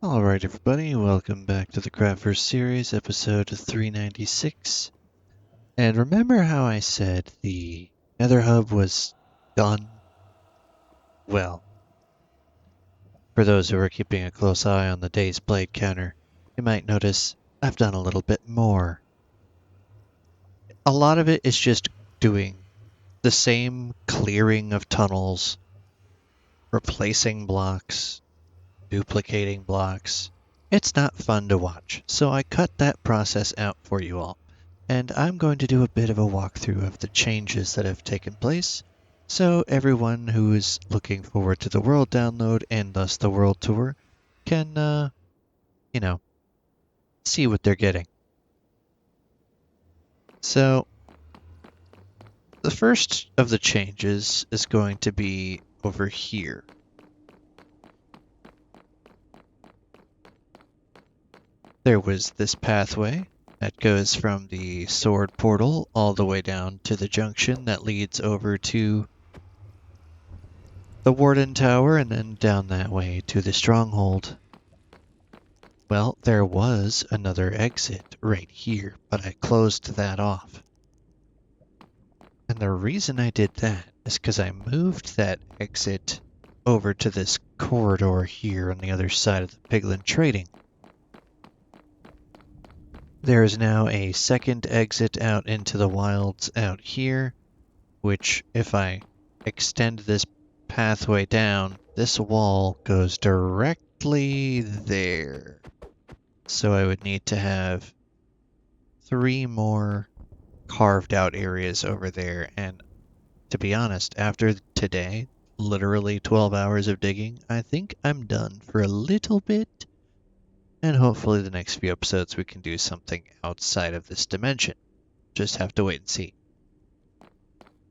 Alright everybody, welcome back to the Craftverse series, episode 396. And remember how I said the Nether hub was done? Well, for those who are keeping a close eye on the day's blade counter, you might notice I've done a little bit more. A lot of it is just doing the same clearing of tunnels, replacing blocks, duplicating blocks. It's not fun to watch, so I cut that process out for you all. And I'm going to do a bit of a walkthrough of the changes that have taken place, so everyone who is looking forward to the world download and thus the world tour can, see what they're getting. So, the first of the changes is going to be over here. There was this pathway that goes from the sword portal all the way down to the junction that leads over to the Warden Tower and then down that way to the stronghold. Well, there was another exit right here, but I closed that off. And the reason I did that is because I moved that exit over to this corridor here on the other side of the Piglin Trading. There is now a second exit out into the wilds out here, which if I extend this pathway down, this wall goes directly there. So I would need to have 3 more carved out areas over there. And to be honest, after today, literally 12 hours of digging, I think I'm done for a little bit. And hopefully the next few episodes we can do something outside of this dimension. Just have to wait and see.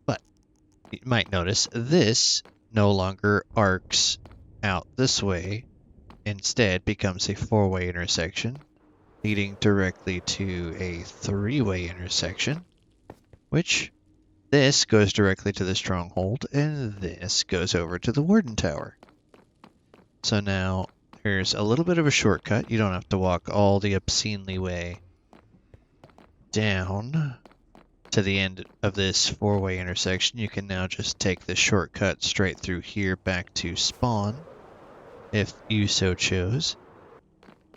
But you might notice this no longer arcs out this way. Instead becomes a 4-way intersection, leading directly to a 3-way intersection, which this goes directly to the stronghold, and this goes over to the Warden Tower. So now there's a little bit of a shortcut. You don't have to walk all the obscenely way down to the end of this 4-way intersection. You can now just take the shortcut straight through here back to spawn, if you so chose.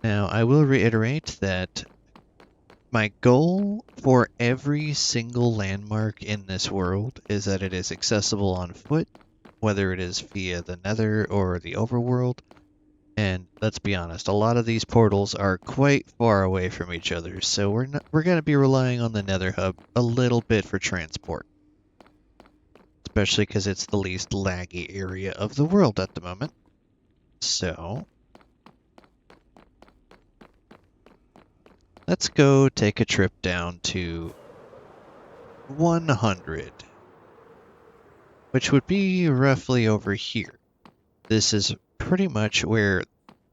Now, I will reiterate that my goal for every single landmark in this world is that it is accessible on foot, whether it is via the Nether or the overworld. And let's be honest, a lot of these portals are quite far away from each other, so we're going to be relying on the Nether hub a little bit for transport. Especially because it's the least laggy area of the world at the moment. So let's go take a trip down to 100, which would be roughly over here. This is pretty much where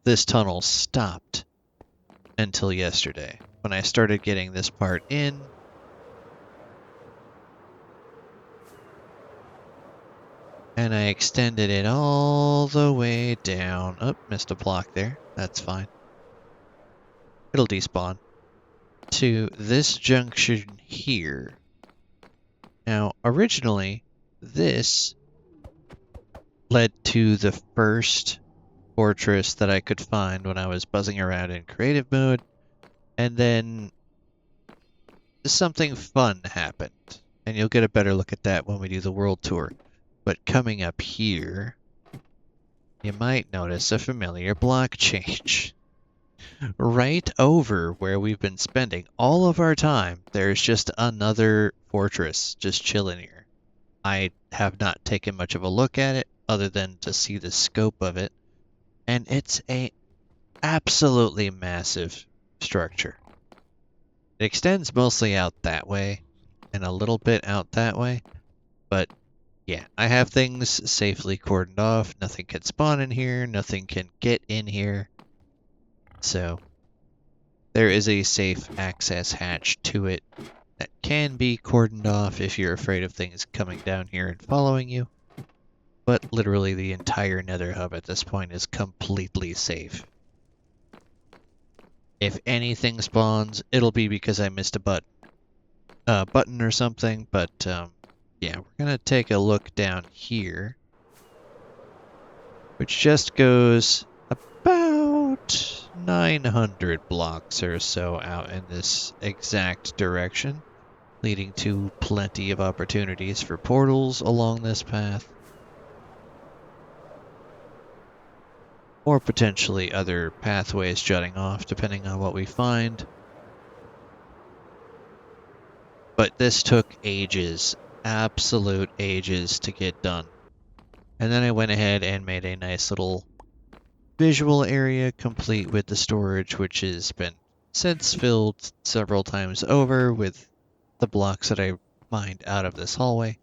this tunnel stopped until yesterday, when I started getting this part in. And I extended it all the way down. Oh, missed a block there. That's fine. It'll despawn. To this junction here. Now, originally, this led to the first fortress that I could find when I was buzzing around in creative mode, and then something fun happened, and you'll get a better look at that when we do the world tour. But coming up here, you might notice a familiar block change. Right over where we've been spending all of our time, there's just another fortress just chilling here. I have not taken much of a look at it other than to see the scope of it, and it's a absolutely massive structure. It extends mostly out that way and a little bit out that way, but yeah, I have things safely cordoned off. Nothing can spawn in here, nothing can get in here. So there is a safe access hatch to it that can be cordoned off if you're afraid of things coming down here and following you. But literally the entire Nether hub at this point is completely safe. If anything spawns, it'll be because I missed a button or something, but yeah, we're gonna take a look down here, which just goes about 900 blocks or so out in this exact direction, leading to plenty of opportunities for portals along this path, or potentially other pathways jutting off, depending on what we find. But this took ages, absolute ages to get done. And then I went ahead and made a nice little visual area complete with the storage, which has been since filled several times over with the blocks that I mined out of this hallway.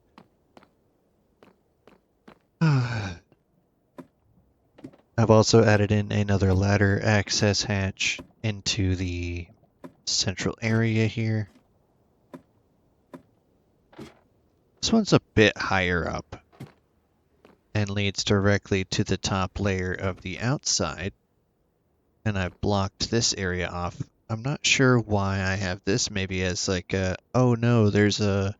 I've also added in another ladder access hatch into the central area here. This one's a bit higher up and leads directly to the top layer of the outside. And I've blocked this area off. I'm not sure why I have this maybe as like a, oh no, there's a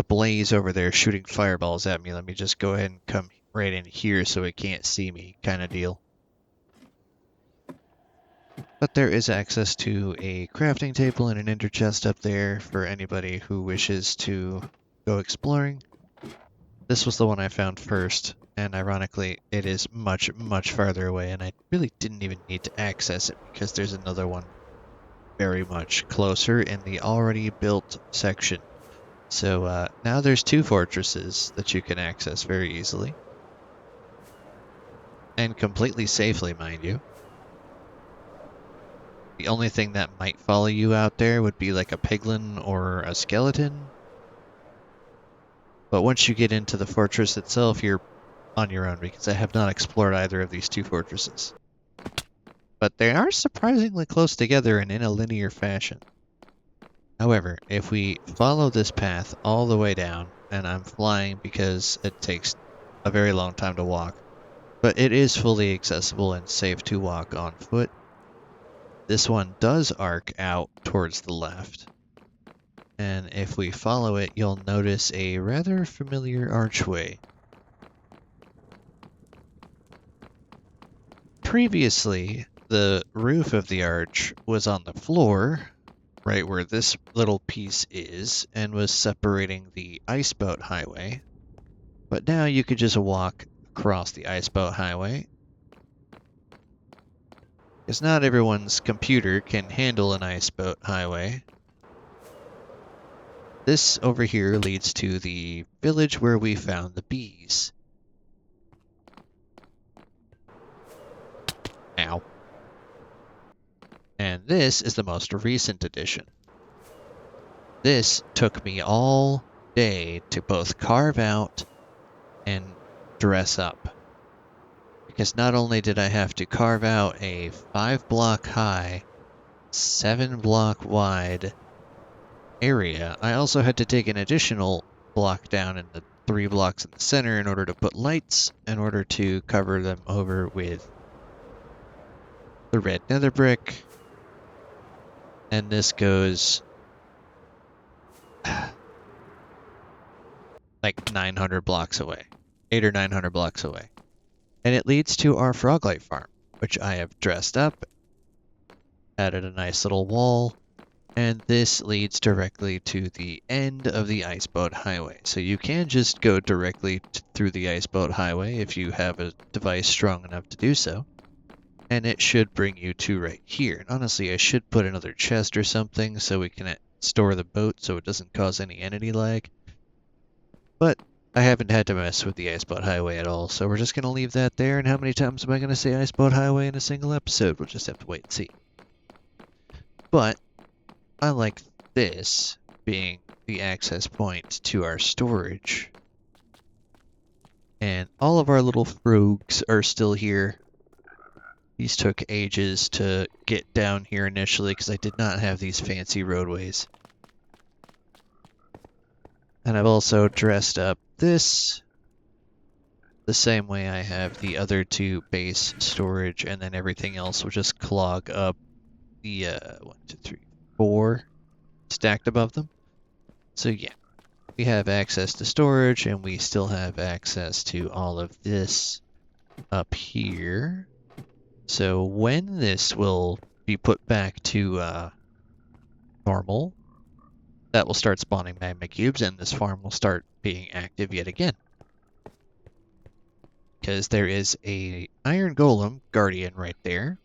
blaze over there shooting fireballs at me. Let me just go ahead and come right in here so it can't see me kind of deal. But there is access to a crafting table and an ender chest up there for anybody who wishes to go exploring. This was the one I found first, and ironically, it is much, much farther away, and I really didn't even need to access it because there's another one very much closer in the already built section. So now there's two fortresses that you can access very easily. And completely safely, mind you. The only thing that might follow you out there would be like a piglin or a skeleton. But once you get into the fortress itself, you're on your own because I have not explored either of these two fortresses. But they are surprisingly close together and in a linear fashion. However, if we follow this path all the way down, and I'm flying because it takes a very long time to walk, but it is fully accessible and safe to walk on foot. This one does arc out towards the left. And if we follow it, you'll notice a rather familiar archway. Previously, the roof of the arch was on the floor, right where this little piece is, and was separating the iceboat highway. But now you could just walk across the iceboat highway, because not everyone's computer can handle an iceboat highway. This over here leads to the village where we found the bees. Ow. And this is the most recent addition. This took me all day to both carve out and dress up. Because not only did I have to carve out a 5-block high, 7-block wide area, I also had to take an additional block down in the 3 blocks in the center in order to put lights, in order to cover them over with the red nether brick. And this goes like 900 blocks away, 800 or 900 blocks away. And it leads to our froglight farm, which I have dressed up, added a nice little wall, and this leads directly to the end of the iceboat highway. So you can just go directly through the iceboat highway if you have a device strong enough to do so. And it should bring you to right here. And honestly, I should put another chest or something so we can store the boat so it doesn't cause any entity lag. But I haven't had to mess with the iceboat highway at all, so we're just going to leave that there. And how many times am I going to say iceboat highway in a single episode? We'll just have to wait and see. But I like this being the access point to our storage. And all of our little frogs are still here. These took ages to get down here initially because I did not have these fancy roadways. And I've also dressed up this the same way I have the other two base storage, and then everything else will just clog up the 1, 2, 3, 4 stacked above them. So yeah, we have access to storage, and we still have access to all of this up here. So when this will be put back to normal, that will start spawning magma cubes, and this farm will start being active yet again. Because there is a iron golem guardian right there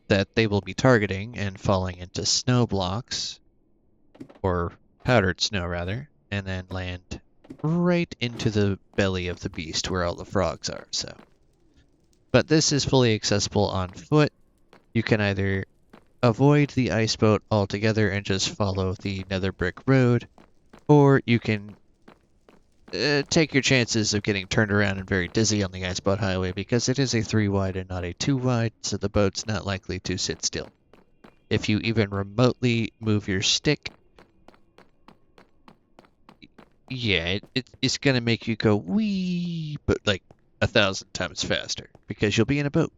that they will be targeting and falling into snow blocks, or powdered snow rather, and then land right into the belly of the beast where all the frogs are. So, but this is fully accessible on foot. You can either avoid the ice boat altogether and just follow the nether brick road, or you can take your chances of getting turned around and very dizzy on the iceboat highway, because it is a 3 wide and not a 2 wide, so the boat's not likely to sit still. If you even remotely move your stick, yeah, it's gonna make you go wee, but like 1,000 times faster, because you'll be in a boat,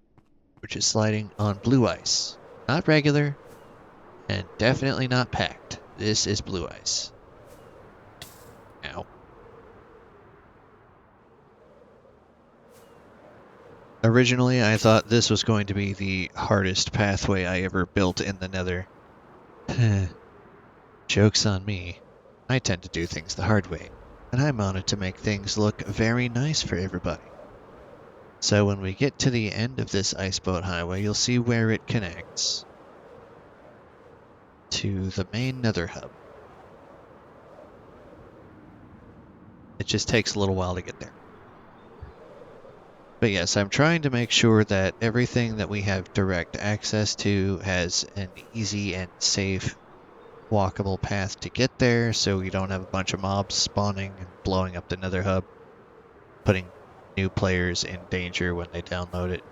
which is sliding on blue ice. Not regular, and definitely not packed. This is blue ice. Ow. Originally, I thought this was going to be the hardest pathway I ever built in the Nether. Joke's on me. I tend to do things the hard way, and I'm on it to make things look very nice for everybody. So when we get to the end of this iceboat highway, you'll see where it connects to the main Nether hub. It just takes a little while to get there. But yes, I'm trying to make sure that everything that we have direct access to has an easy and safe walkable path to get there, so we don't have a bunch of mobs spawning and blowing up the Nether hub, putting new players in danger when they download it.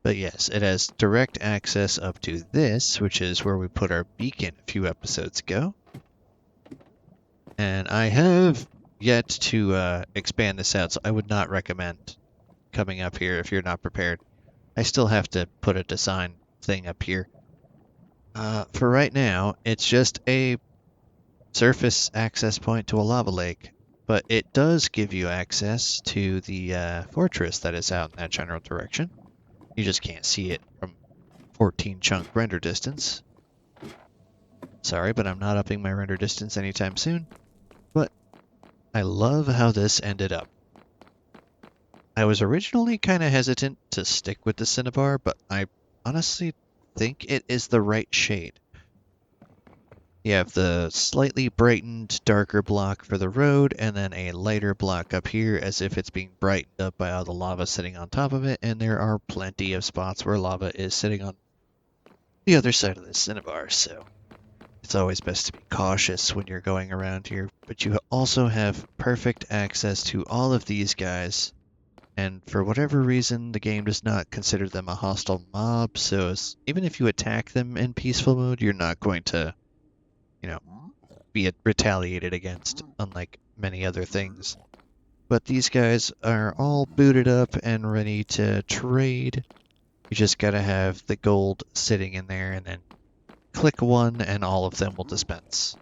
But yes, it has direct access up to this, which is where we put our beacon a few episodes ago. And I have yet to expand this out, so I would not recommend coming up here if you're not prepared. I still have to put a design thing up here. For right now, it's just a surface access point to a lava lake, but it does give you access to the fortress that is out in that general direction. You just can't see it from 14 chunk render distance. Sorry, but I'm not upping my render distance anytime soon. But I love how this ended up. I was originally kind of hesitant to stick with the cinnabar, but I honestly think it is the right shade. You have the slightly brightened, darker block for the road, and then a lighter block up here as if it's being brightened up by all the lava sitting on top of it, and there are plenty of spots where lava is sitting on the other side of the cinnabar, so it's always best to be cautious when you're going around here. But you also have perfect access to all of these guys, and for whatever reason, the game does not consider them a hostile mob, so even if you attack them in peaceful mode, you're not going to be retaliated against, unlike many other things. But these guys are all booted up and ready to trade. You just gotta have the gold sitting in there, and then click one and all of them will dispense.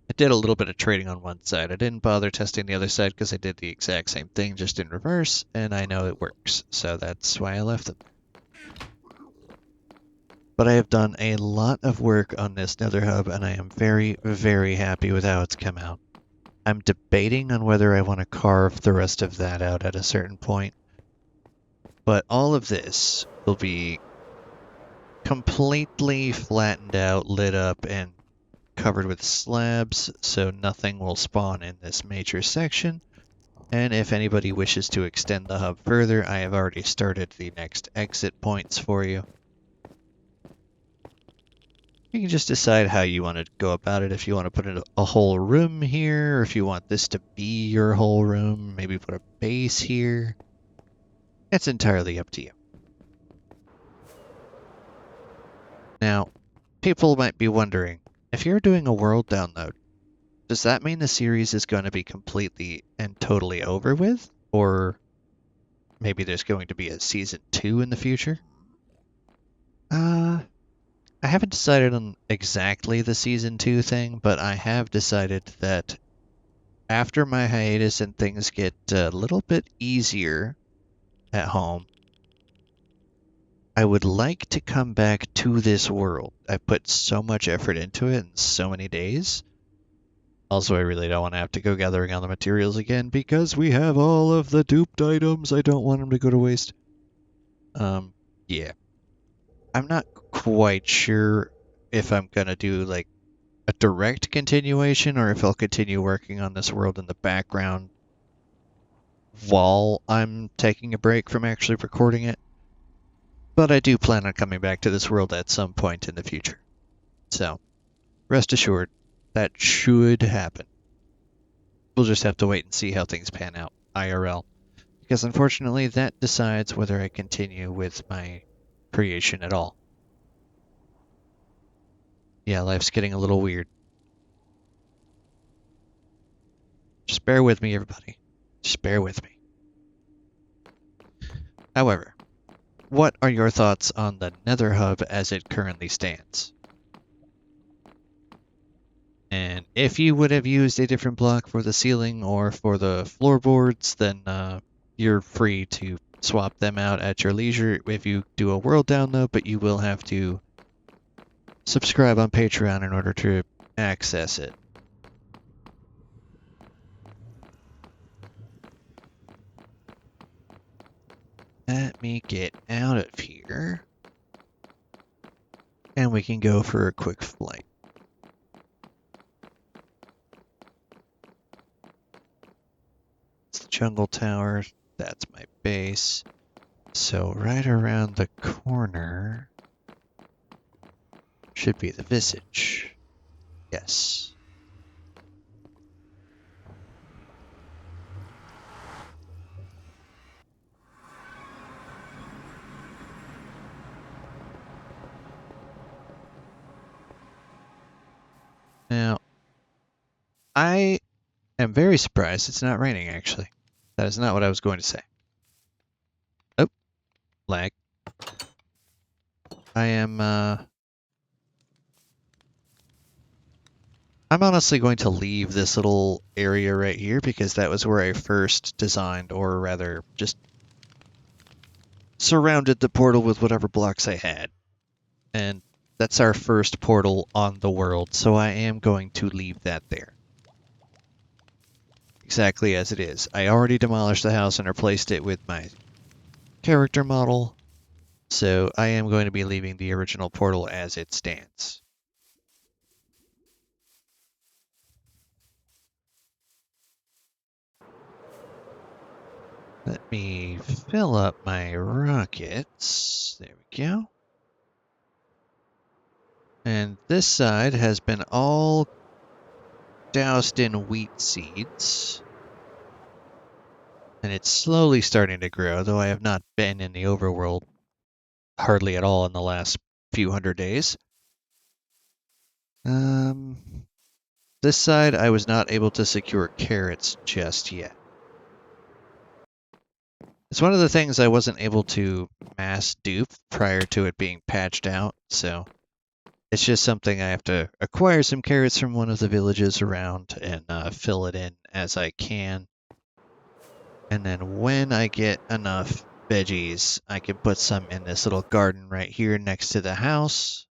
I did a little bit of trading on one side. I didn't bother testing the other side because I did the exact same thing, just in reverse, and I know it works, so that's why I left them. But I have done a lot of work on this Nether hub, and I am very, very happy with how it's come out. I'm debating on whether I want to carve the rest of that out at a certain point. But all of this will be completely flattened out, lit up, and covered with slabs, so nothing will spawn in this major section. And if anybody wishes to extend the hub further, I have already started the next exit points for you. You can just decide how you want to go about it. If you want to put in a whole room here, or if you want this to be your whole room, maybe put a base here. It's entirely up to you. Now, people might be wondering, if you're doing a world download, Does that mean the series is going to be completely and totally over with? Or maybe there's going to be a season 2 in the future? I haven't decided on exactly the season 2 thing, but I have decided that after my hiatus and things get a little bit easier at home, I would like to come back to this world. I put so much effort into it in so many days. Also, I really don't want to have to go gathering all the materials again because we have all of the duped items. I don't want them to go to waste. Yeah. I'm not quite sure if I'm gonna do like a direct continuation or if I'll continue working on this world in the background while I'm taking a break from actually recording it. But I do plan on coming back to this world at some point in the future. So, rest assured, that should happen. We'll just have to wait and see how things pan out, IRL. Because unfortunately, that decides whether I continue with my creation at all. Yeah, life's getting a little weird. Just bear with me, everybody. Just bear with me. However, what are your thoughts on the Nether Hub as it currently stands? And if you would have used a different block for the ceiling or for the floorboards, then you're free to swap them out at your leisure if you do a world download, but you will have to subscribe on Patreon in order to access it. Let me get out of here. And we can go for a quick flight. It's the jungle tower. That's my base. So right around the corner should be the visage. Yes. Now, I am very surprised it's not raining, actually. That is not what I was going to say. Oh, lag. I'm honestly going to leave this little area right here because that was where I first designed, or rather, just surrounded the portal with whatever blocks I had. And that's our first portal on the world, so I am going to leave that there. Exactly as it is. I already demolished the house and replaced it with my character model, so I am going to be leaving the original portal as it stands. Let me fill up my rockets. There we go. And this side has been all doused in wheat seeds. And it's slowly starting to grow, though I have not been in the overworld hardly at all in the last few hundred days. This side I was not able to secure carrots just yet. It's one of the things I wasn't able to mass dupe prior to it being patched out, so it's just something I have to acquire some carrots from one of the villages around and fill it in as I can. And then when I get enough veggies, I can put some in this little garden right here next to the house.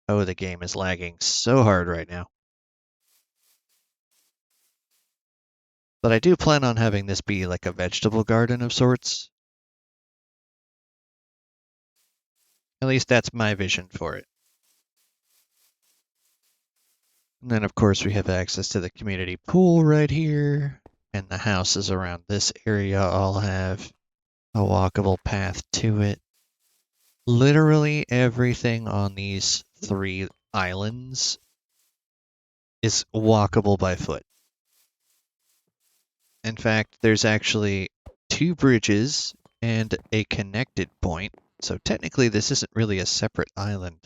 Oh, the game is lagging so hard right now. But I do plan on having this be like a vegetable garden of sorts. At least that's my vision for it. And then, of course, we have access to the community pool right here. And the houses around this area all have a walkable path to it. Literally everything on these 3 islands is walkable by foot. In fact, there's actually 2 bridges and a connected point. So technically this isn't really a separate island.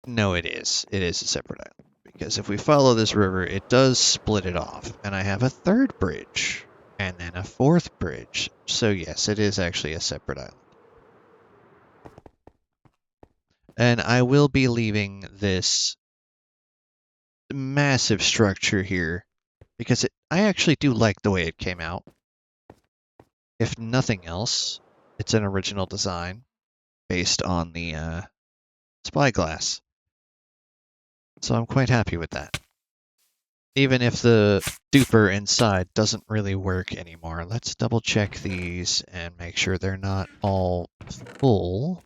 No, it is. It is a separate island. Because if we follow this river, it does split it off. And I have a third bridge. And then a fourth bridge. So yes, it is actually a separate island. And I will be leaving this massive structure here because I actually do like the way it came out. If nothing else, it's an original design based on the spyglass. So I'm quite happy with that. Even if the duper inside doesn't really work anymore. Let's double check these and make sure they're not all full.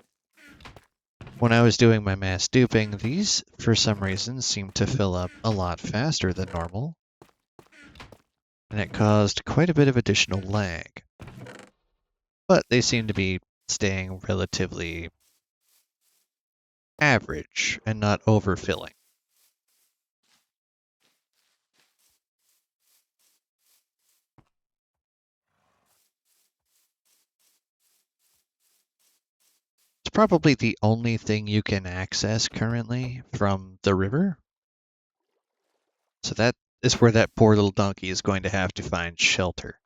When I was doing my mass duping, these, for some reason, seemed to fill up a lot faster than normal. And it caused quite a bit of additional lag. But they seem to be staying relatively average and not overfilling. It's probably the only thing you can access currently from the river. So that is where that poor little donkey is going to have to find shelter.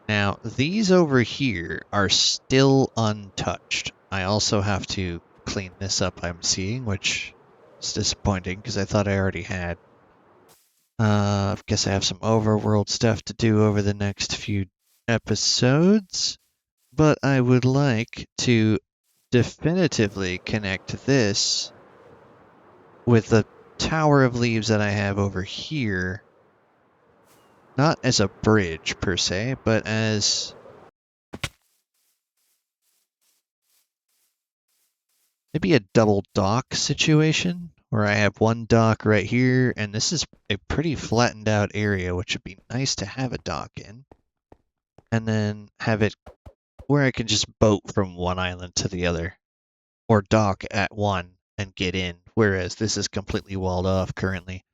Now, these over here are still untouched. I also have to clean this up, I'm seeing, which is disappointing because I thought I already had. I guess I have some overworld stuff to do over the next few episodes, but I would like to definitively connect this with the Tower of Leaves that I have over here. Not as a bridge, per se, but as maybe a double dock situation, where I have one dock right here, and this is a pretty flattened out area, which would be nice to have a dock in. And then have it where I can just boat from one island to the other, or dock at one and get in, whereas this is completely walled off currently,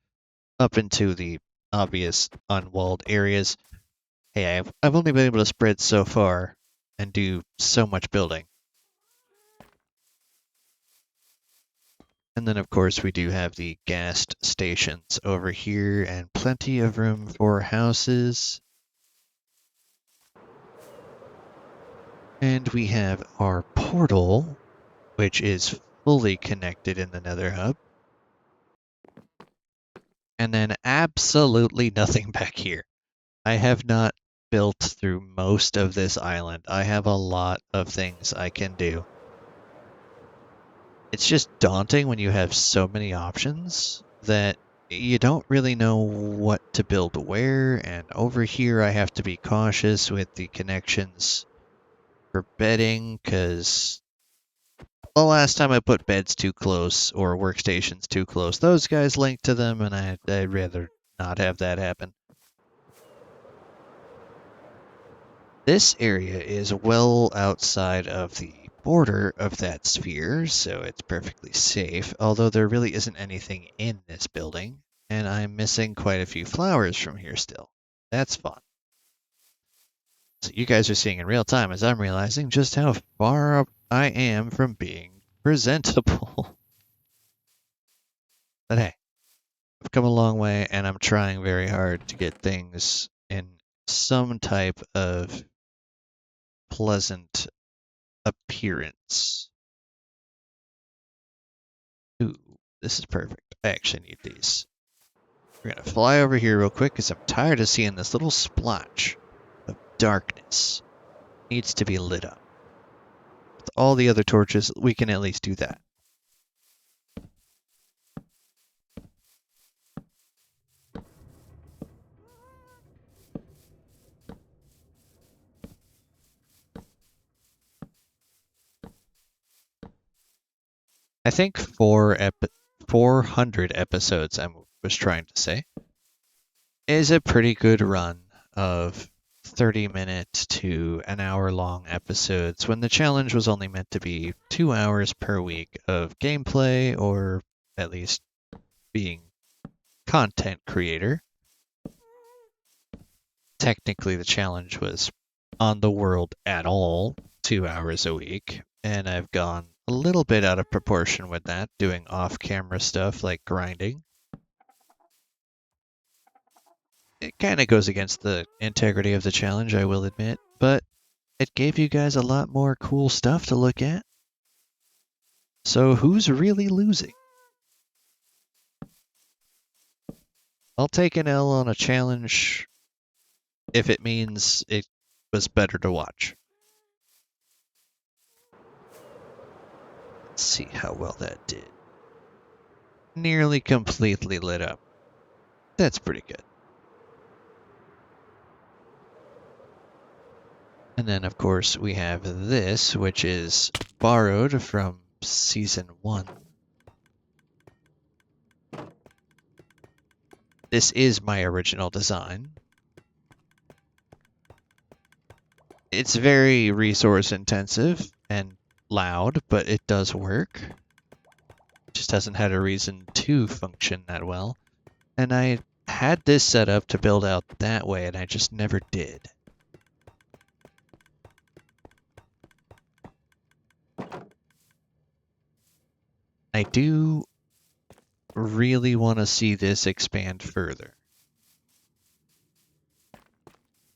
up into the obvious unwalled areas. Hey, I've only been able to spread so far and do so much building. And then, of course, we do have the gas stations over here and plenty of room for houses. And we have our portal, which is fully connected in the Nether Hub. And then absolutely nothing back here. I have not built through most of this island. I have a lot of things I can do. It's just daunting when you have so many options that you don't really know what to build where, and over here I have to be cautious with the connections for bedding, because the last time I put beds too close or workstations too close, those guys linked to them, and I'd rather not have that happen. This area is well outside of the border of that sphere, so it's perfectly safe, although there really isn't anything in this building, and I'm missing quite a few flowers from here still. That's fun. So you guys are seeing in real time as I'm realizing just how far up I am from being presentable. But hey, I've come a long way, and I'm trying very hard to get things in some type of pleasant appearance. Ooh, this is perfect. I actually need these. We're gonna fly over here real quick because I'm tired of seeing this little splotch of darkness. It needs to be lit up. With all the other torches, we can at least do that. I think 400 episodes, I was trying to say, is a pretty good run of 30-minute to an hour-long episodes when the challenge was only meant to be 2 hours per week of gameplay, or at least being content creator. Technically, the challenge was on the world at all, 2 hours a week, and I've gone a little bit out of proportion with that, doing off-camera stuff like grinding. It kind of goes against the integrity of the challenge, I will admit, but it gave you guys a lot more cool stuff to look at. So who's really losing? I'll take an L on a challenge if it means it was better to watch. Let's see how well that did. Nearly completely lit up. That's pretty good. And then, of course, we have this, which is borrowed from Season 1. This is my original design. It's very resource intensive and loud, but it does work. Just hasn't had a reason to function that well. And I had this set up to build out that way, and I just never did. I do really want to see this expand further.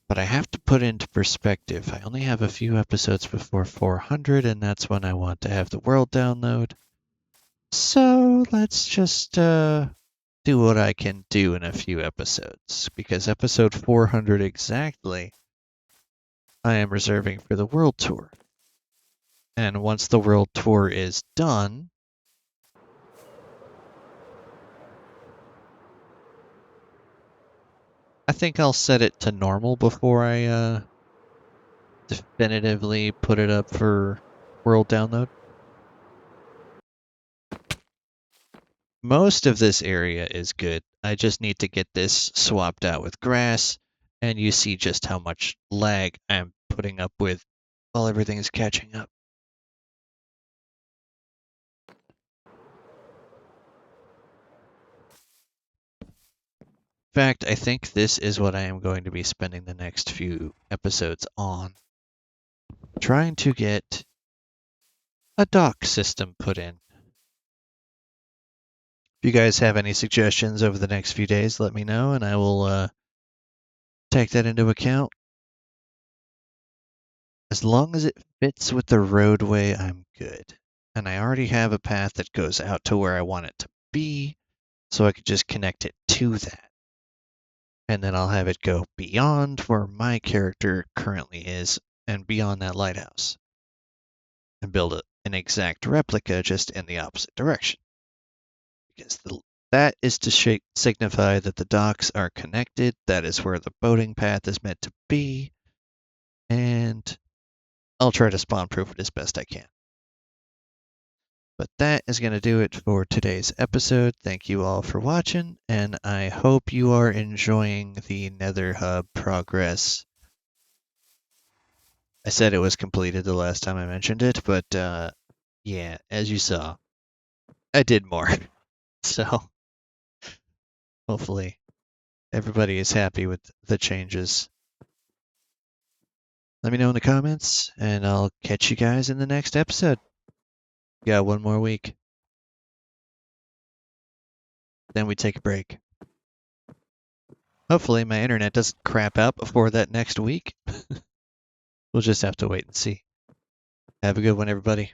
But I have to put into perspective, I only have a few episodes before 400, and that's when I want to have the world download. So let's just do what I can do in a few episodes, because episode 400 exactly, I am reserving for the world tour. And once the world tour is done, I think I'll set it to normal before I definitively put it up for world download. Most of this area is good. I just need to get this swapped out with grass, and you see just how much lag I'm putting up with while everything is catching up. In fact, I think this is what I am going to be spending the next few episodes on. Trying to get a dock system put in. If you guys have any suggestions over the next few days, let me know, and I will take that into account. As long as it fits with the roadway, I'm good. And I already have a path that goes out to where I want it to be, so I could just connect it to that. And then I'll have it go beyond where my character currently is and beyond that lighthouse. And build an exact replica just in the opposite direction. Because that is to signify that the docks are connected, that is where the boating path is meant to be, and I'll try to spawn proof it as best I can. But that is going to do it for today's episode. Thank you all for watching, and I hope you are enjoying the Nether Hub progress. I said it was completed the last time I mentioned it, but yeah, as you saw, I did more. So hopefully everybody is happy with the changes. Let me know in the comments, and I'll catch you guys in the next episode. Got one more week. Then we take a break. Hopefully my internet doesn't crap out before that next week. We'll just have to wait and see. Have a good one, everybody.